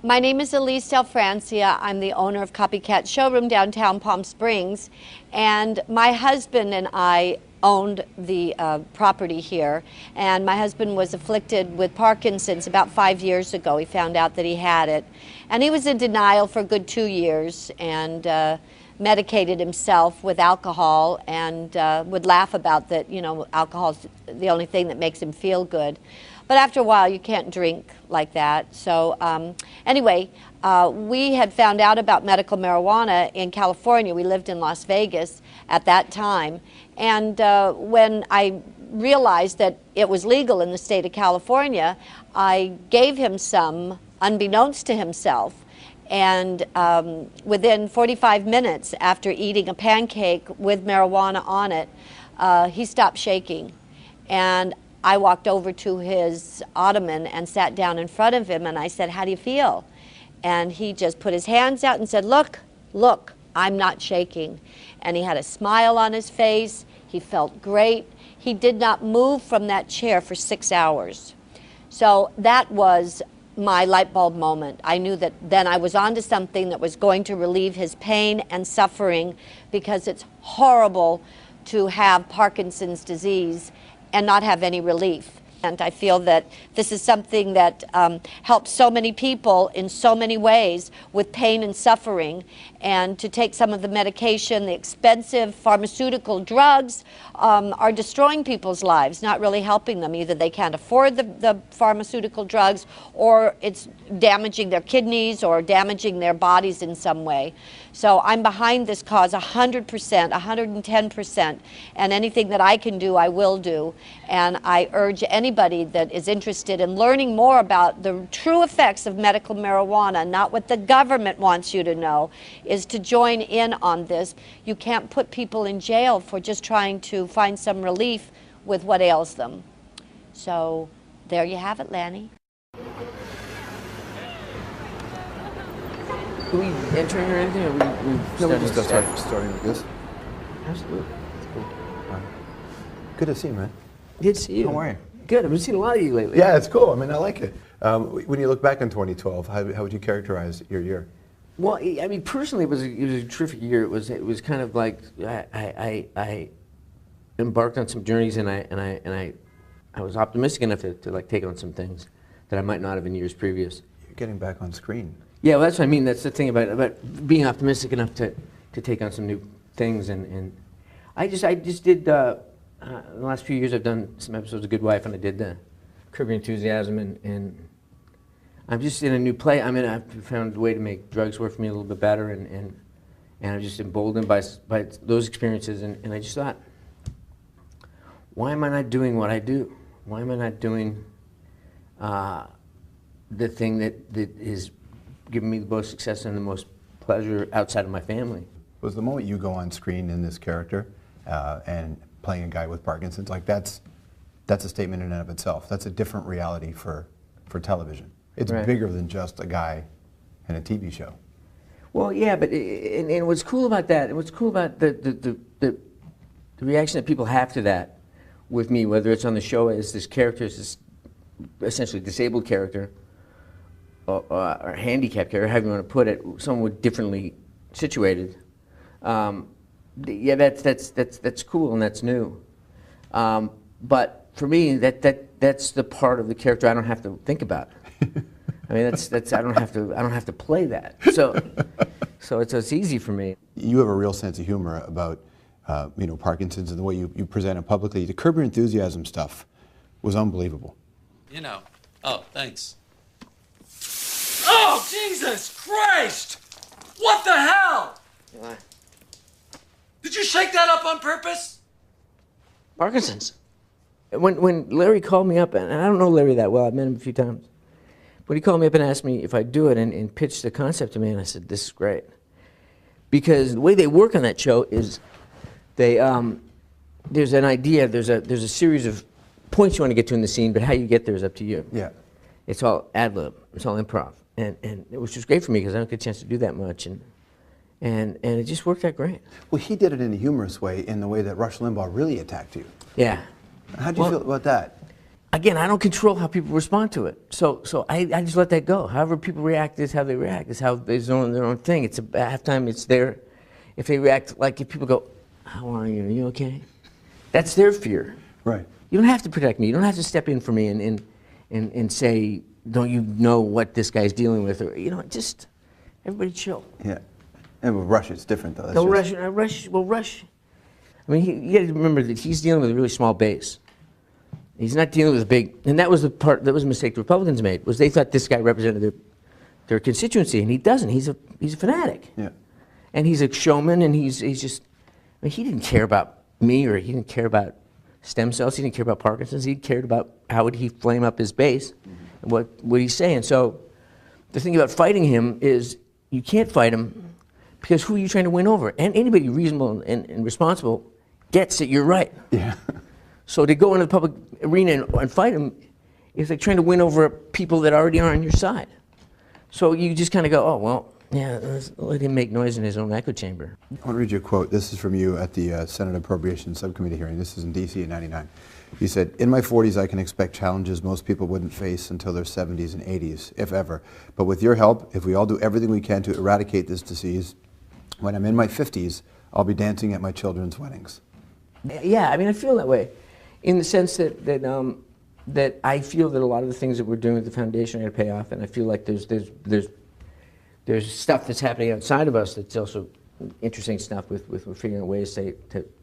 My name is Elise Del Francia. I'm the owner of Copycat Showroom downtown Palm Springs, and my husband and I owned the property here, and my husband was afflicted with Parkinson's about 5 years ago. He found out that he had it, and he was in denial for a good 2 years and medicated himself with alcohol and would laugh about that, you know, alcohol's the only thing that makes him feel good. But after a while, you can't drink like that. So anyway, we had found out about medical marijuana in California. We lived in Las Vegas at that time. And when I realized that it was legal in the state of California, I gave him some, unbeknownst to himself. And within 45 minutes after eating a pancake with marijuana on it, he stopped shaking. And I walked over to his ottoman and sat down in front of him, and I said, "How do you feel?" And he just put his hands out and said, "Look, look, I'm not shaking." And he had a smile on his face. He felt great. He did not move from that chair for 6 hours. So that was my light bulb moment. I knew that then I was onto something that was going to relieve his pain and suffering, because it's horrible to have Parkinson's disease and not have any relief. And I feel that this is something that helps so many people in so many ways with pain and suffering. And to take some of the medication, the expensive pharmaceutical drugs are destroying people's lives, not really helping them. Either they can't afford the pharmaceutical drugs, or it's damaging their kidneys or damaging their bodies in some way. So I'm behind this cause 100%, 110%, and anything that I can do, I will do. And I urge anybody that is interested in learning more about the true effects of medical marijuana, not what the government wants you to know, is to join in on this. You can't put people in jail for just trying to find some relief with what ails them. So there you have it, Lanny. Are we entering or anything? Or No, we're just starting with this. Absolutely. Cool. Good to see you, man. Good to see you. How are you? Good. I've been seeing a lot of you lately. Yeah, it's cool. I mean, I like it. When you look back on 2012, how would you characterize your year? Well, I mean, personally, it was a terrific year. It was kind of like I embarked on some journeys, and I was optimistic enough to like take on some things that I might not have in years previous. You're getting back on screen. Yeah, well, that's what I mean. That's the thing about being optimistic enough to take on some new things, and I just did. In the last few years, I've done some episodes of Good Wife, and I did the Curb Your Enthusiasm, and I'm just in a new play. I mean, I've found a way to make drugs work for me a little bit better, and I'm just emboldened by those experiences, and I just thought, why am I not doing what I do? Why am I not doing the thing that is giving me the most success and the most pleasure outside of my family? Was the moment you go on screen in this character and playing a guy with Parkinson's, like that's a statement in and of itself. That's a different reality for television. It's right. Bigger than just a guy in a TV show. Well, yeah, but and what's cool about that, and what's cool about the reaction that people have to that with me, whether it's on the show as this character, as this essentially disabled character, or handicapped character, however you want to put it, someone differently situated. Yeah, that's cool and that's new. But for me, that's the part of the character I don't have to think about. I mean, I don't have to play that. So it's easy for me. You have a real sense of humor about Parkinson's and the way you present it publicly. The Curb Your Enthusiasm stuff was unbelievable. Oh, thanks. Oh, Jesus Christ! What the hell? What? Did you shake that up on purpose? Parkinson's. When Larry called me up, and I don't know Larry that well, I've met him a few times, but he called me up and asked me if I'd do it and pitched the concept to me, and I said, this is great. Because the way they work on that show is there's an idea, there's a series of points you want to get to in the scene, but how you get there is up to you. Yeah. It's all ad lib, it's all improv. And it was just great for me because I don't get a chance to do that much. And it just worked out great. Well, he did it in a humorous way, in the way that Rush Limbaugh really attacked you. Yeah. How do you feel about that? again, I don't control how people respond to it. So I just let that go. However people react is how they react. It's how they're doing their own thing. It's at halftime, it's their, if they react, like if people go, how are you? Are you okay? That's their fear. Right. You don't have to protect me. You don't have to step in for me and say, don't you know what this guy's dealing with? Or, just everybody chill. Yeah. And with Rush, it's different, though. Don't rush. Rush. I mean, you got to remember that he's dealing with a really small base. He's not dealing with a big, and that was a mistake the Republicans made, was they thought this guy represented their constituency, and he doesn't. He's a fanatic. Yeah. And he's a showman, and he's just, I mean, he didn't care about me, or he didn't care about stem cells, he didn't care about Parkinson's, he cared about how would he flame up his base, and what would he say. And so the thing about fighting him is you can't fight him because who are you trying to win over? And anybody reasonable and responsible gets that you're right. Yeah. So to go into the public arena and fight him is like trying to win over people that already are on your side. So you just kind of go, oh, well, yeah, let him make noise in his own echo chamber. I want to read you a quote. This is from you at the Senate Appropriations Subcommittee hearing. This is in D.C. in '99. You said, in my 40s, I can expect challenges most people wouldn't face until their 70s and 80s, if ever. But with your help, if we all do everything we can to eradicate this disease, when I'm in my 50s, I'll be dancing at my children's weddings. Yeah, I mean, I feel that way, in the sense that I feel that a lot of the things that we're doing with the foundation are going to pay off, and I feel like there's stuff that's happening outside of us that's also interesting stuff with we're figuring out ways to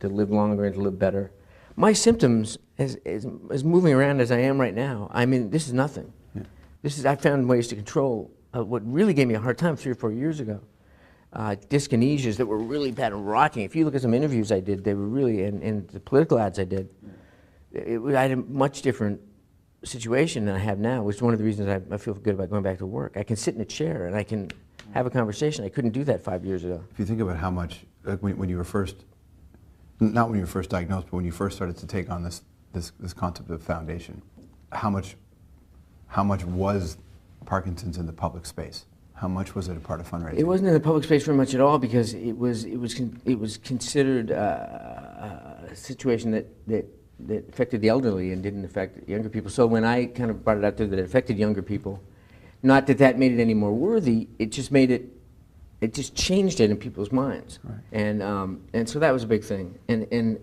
live longer and to live better. My symptoms, as moving around as I am right now, I mean, this is nothing. Yeah. I found ways to control what really gave me a hard time 3 or 4 years ago. Dyskinesias that were really bad and rocking. If you look at some interviews I did, they were really, and the political ads I did, I had a much different situation than I have now, which is one of the reasons I feel good about going back to work. I can sit in a chair and I can have a conversation. I couldn't do that 5 years ago. If you think about how much, like when you were first, not when you were first diagnosed, but when you first started to take on this concept of foundation, how much was Parkinson's in the public space? How much was it a part of fundraising? It wasn't in the public space very much at all because it was considered a situation that affected the elderly and didn't affect younger people. So when I kind of brought it out there that it affected younger people, not that made it any more worthy, it just made it just changed it in people's minds. Right. And so that was a big thing. And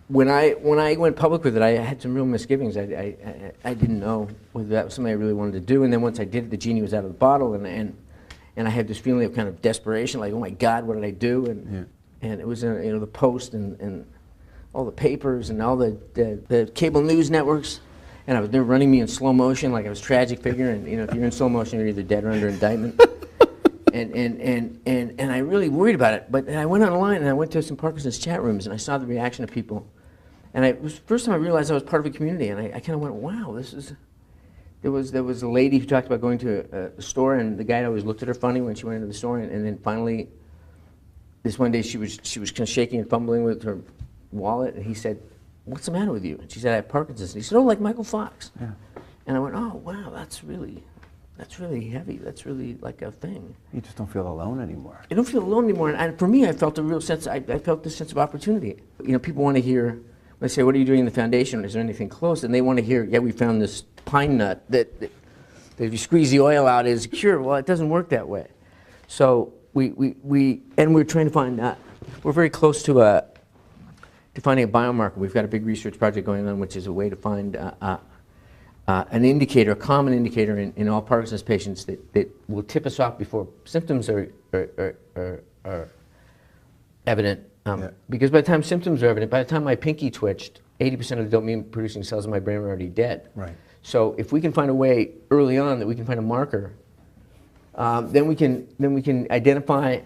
when I went public with it, I had some real misgivings. I didn't know whether that was something I really wanted to do. And then once I did it, the genie was out of the bottle, and I had this feeling of kind of desperation, like, oh my God, what did I do? And it was the Post and all the papers and all the cable news networks, and they were running me in slow motion like I was a tragic figure. And if you're in slow motion, you're either dead or under indictment. and I really worried about it. But I went online and I went to some Parkinson's chat rooms and I saw the reaction of people. And it was the first time I realized I was part of a community, and I kind of went, wow, this is. There was a lady who talked about going to a store, and the guy always looked at her funny when she went into the store, and then finally, this one day she was kind of shaking and fumbling with her wallet, and he said, what's the matter with you? And she said, I have Parkinson's. And he said, oh, like Michael Fox. Yeah. And I went, oh, wow, that's really heavy. That's really like a thing. You just don't feel alone anymore. I don't feel alone anymore. And for me, I felt a real sense, I felt this sense of opportunity. People want to hear, when I say, what are you doing in the foundation? Is there anything close? And they want to hear, yeah, we found this pine nut that if you squeeze the oil out is a cure. Well, it doesn't work that way. So we're trying to find, we're very close to finding a biomarker. We've got a big research project going on, which is a way to find an indicator, a common indicator in all Parkinson's patients that will tip us off before symptoms are evident. Because by the time symptoms are evident, by the time my pinky twitched, 80% of the dopamine-producing cells in my brain were already dead. Right. So if we can find a way early on that we can find a marker, then we can identify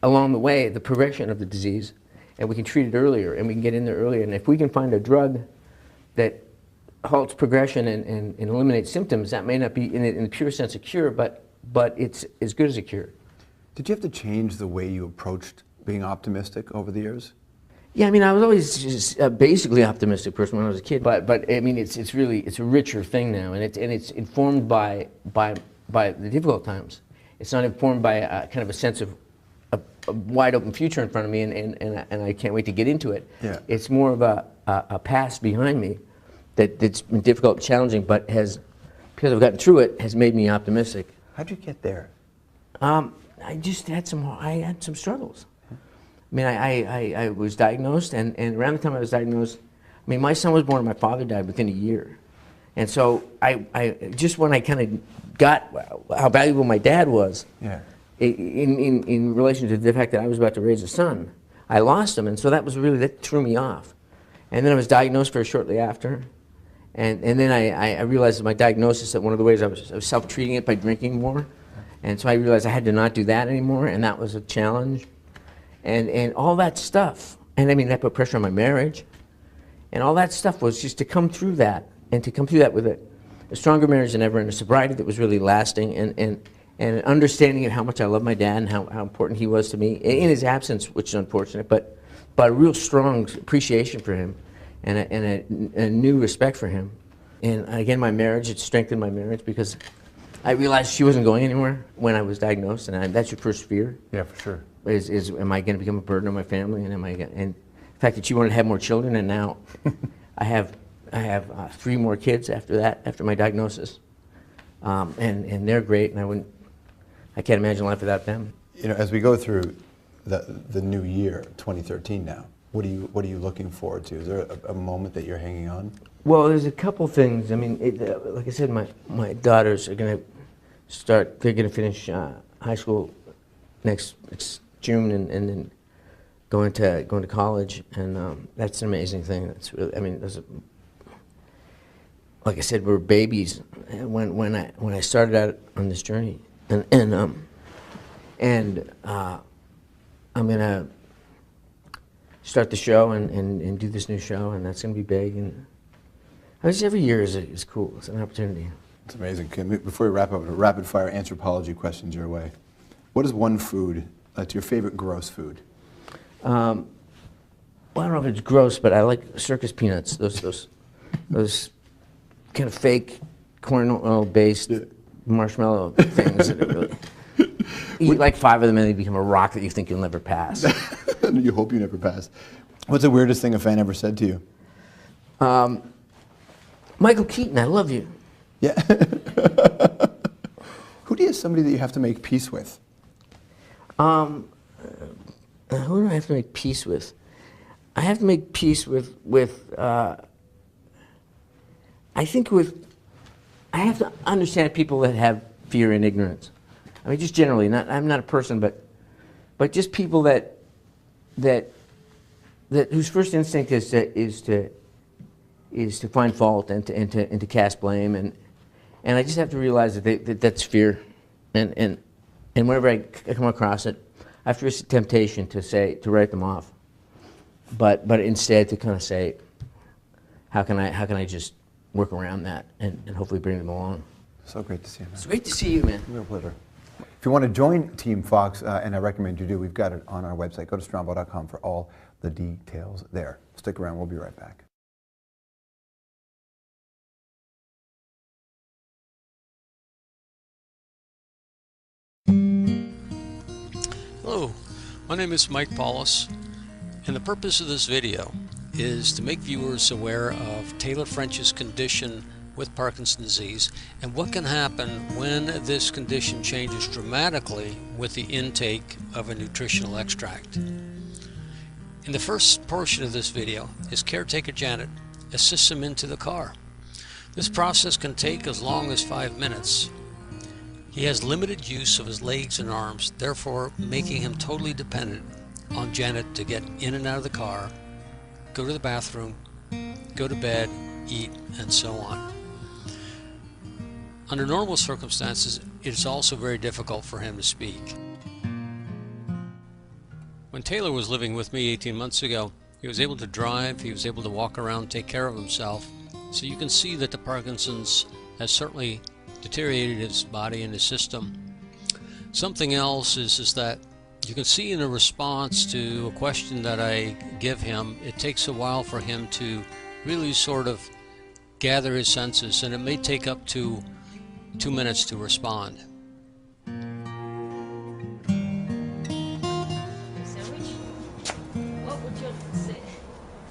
along the way the progression of the disease, and we can treat it earlier, and we can get in there earlier. And if we can find a drug that halts progression and eliminates symptoms, that may not be in the pure sense a cure, but it's as good as a cure. Did you have to change the way you approached being optimistic over the years? Yeah, I mean, I was always just a basically optimistic person when I was a kid. But I mean, it's a richer thing now, and it's informed by the difficult times. It's not informed by kind of a sense of a wide open future in front of me, and I can't wait to get into it. Yeah. It's more of a past behind me. that's been difficult and challenging, but has, because I've gotten through it, has made me optimistic. How'd you get there? I just had some struggles. I mean, I was diagnosed, and around the time I was diagnosed, I mean, my son was born and my father died within a year. And so I just when I kind of got how valuable my dad was, Yeah. in relation to the fact that I was about to raise a son, I lost him, and so that threw me off. And then I was diagnosed very shortly after, and then I realized that my diagnosis, that one of the ways I was self-treating it by drinking more, and so I realized I had to not do that anymore, and that was a challenge, and all that stuff, and I mean that put pressure on my marriage, and all that stuff was just to come through that, and to come through that with a stronger marriage than ever, and a sobriety that was really lasting, and an understanding of how much I love my dad and how important he was to me in his absence, which is unfortunate, but a real strong appreciation for him and a new respect for him. And again, my marriage, it strengthened my marriage because I realized she wasn't going anywhere when I was diagnosed, and that's your first fear. Yeah, for sure. Is am I going to become a burden on my family, and and the fact that she wanted to have more children, and now I have 3 more kids after that, after my diagnosis, and they're great, and I can't imagine life without them. You know, as we go through the new year, 2013 now, what are you looking forward to? Is there a moment that you're hanging on? Well, there's a couple things. I mean, like I said, my daughters are going to start. They're going to finish high school next June, and then going to college, and that's an amazing thing. That's really. I mean, like I said, we're babies when I started out on this journey, and I'm gonna start the show and do this new show, and that's gonna be big. And I mean, every year is cool. It's an opportunity. It's amazing. Before we wrap up, rapid fire anthropology questions your way. What is one food that's your favorite gross food? Well, I don't know if it's gross, but I like circus peanuts. Those kind of fake corn oil based marshmallow things that are really. You eat like 5 of them and they become a rock that you think you'll never pass. You hope you never pass. What's the weirdest thing a fan ever said to you? Michael Keaton, I love you. Yeah. Who do you have somebody that you have to make peace with? Who do I have to make peace with? I have to make peace with I have to understand people that have fear and ignorance. I mean, just generally, I'm not a person, but just people that whose first instinct is to find fault and to cast blame, and I just have to realize that that's fear, and whenever I come across it, I have to resist temptation to write them off, but instead to kind of say, how can I just work around that and hopefully bring them along. So great to see you, man. It's great to see you, man. Real pleasure. If you want to join Team Fox, and I recommend you do, we've got it on our website. Go to strombo.com for all the details there. Stick around. We'll be right back. Hello, my name is Mike Paulus, and the purpose of this video is to make viewers aware of Taylor French's condition with Parkinson's disease and what can happen when this condition changes dramatically with the intake of a nutritional extract. In the first portion of this video, his caretaker Janet assists him into the car. This process can take as long as 5 minutes. He has limited use of his legs and arms, therefore making him totally dependent on Janet to get in and out of the car, go to the bathroom, go to bed, eat, and so on. Under normal circumstances, it is also very difficult for him to speak. When Taylor was living with me 18 months ago, he was able to drive, he was able to walk around, take care of himself. So you can see that the Parkinson's has certainly deteriorated his body and his system. Something else is that you can see in a response to a question that I give him, it takes a while for him to really sort of gather his senses, and it may take up to 2 minutes to respond. Sandwich? What would you say?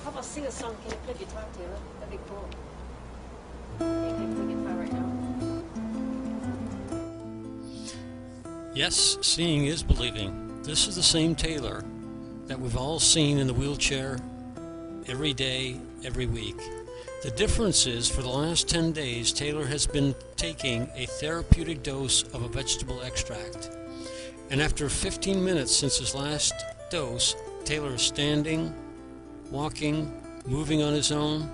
How about sing a song? Can you play guitar, Taylor? That'd be cool. Yes, seeing is believing. This is the same Taylor that we've all seen in the wheelchair every day, every week. The difference is, for the last 10 days, Taylor has been taking a therapeutic dose of a vegetable extract. And after 15 minutes since his last dose, Taylor is standing, walking, moving on his own.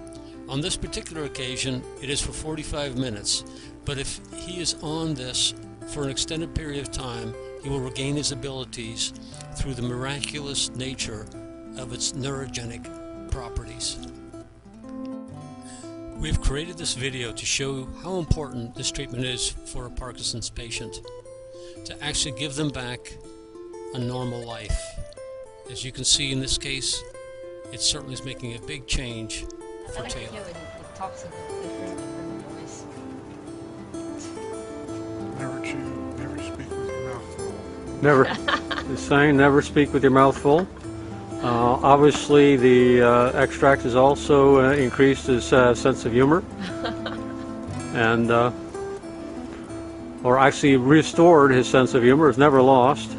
On this particular occasion, it is for 45 minutes. But if he is on this for an extended period of time, he will regain his abilities through the miraculous nature of its neurogenic properties. We have created this video to show how important this treatment is for a Parkinson's patient, to actually give them back a normal life. As you can see in this case, it certainly is making a big change for Taylor. Never speak with your mouth full. Never, the saying, never speak with your mouth full. Obviously, the extract has also increased his sense of humor, and or actually restored his sense of humor. It's never lost.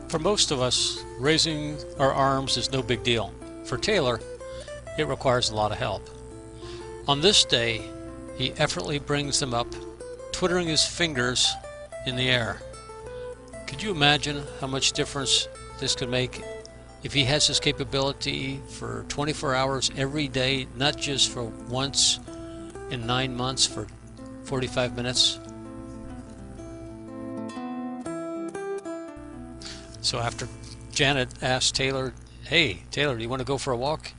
For most of us, raising our arms is no big deal. For Taylor, it requires a lot of help. On this day, he effortlessly brings them up, twiddling his fingers in the air. Could you imagine how much difference this could make if he has this capability for 24 hours every day, not just for once in 9 months for 45 minutes? So after Janet asked Taylor, "Hey, Taylor, do you want to go for a walk?"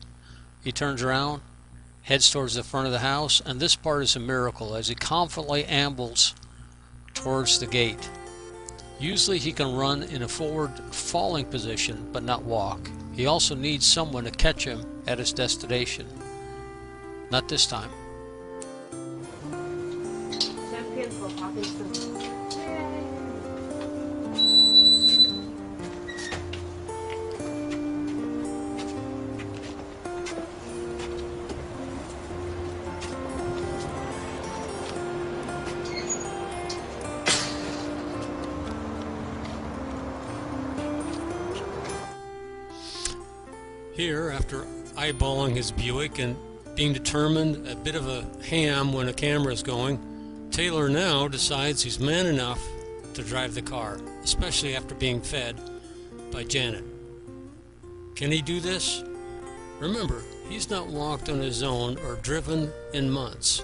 He turns around, heads towards the front of the house, and this part is a miracle as he confidently ambles towards the gate. Usually he can run in a forward falling position, but not walk. He also needs someone to catch him at his destination. Not this time. Champion for Parkinsons. Here, after eyeballing his Buick and being determined, a bit of a ham when a camera is going, Taylor now decides he's man enough to drive the car, especially after being fed by Janet. Can he do this? Remember, he's not walked on his own or driven in months.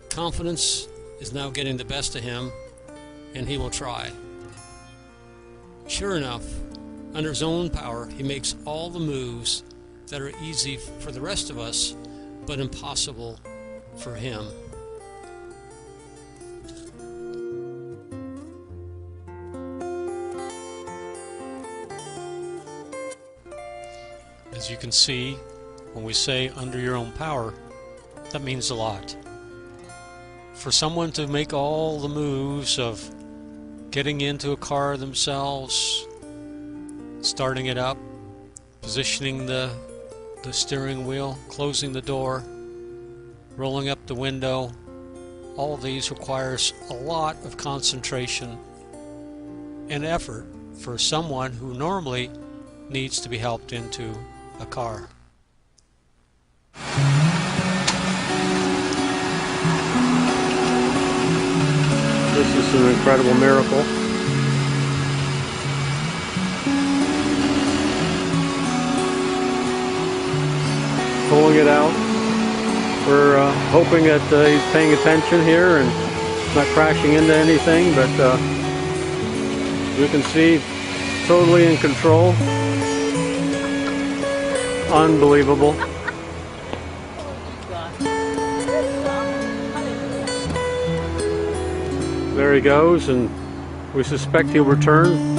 Confidence is now getting the best of him, and he will try. Sure enough, under his own power, he makes all the moves that are easy for the rest of us, but impossible for him. As you can see, when we say under your own power, that means a lot. For someone to make all the moves of getting into a car themselves, starting it up, positioning the steering wheel, closing the door, rolling up the window, all of these requires a lot of concentration and effort for someone who normally needs to be helped into a car. This is an incredible miracle. Pulling it out. We're hoping that he's paying attention here and not crashing into anything, but you can see totally in control. Unbelievable. There he goes, and we suspect he'll return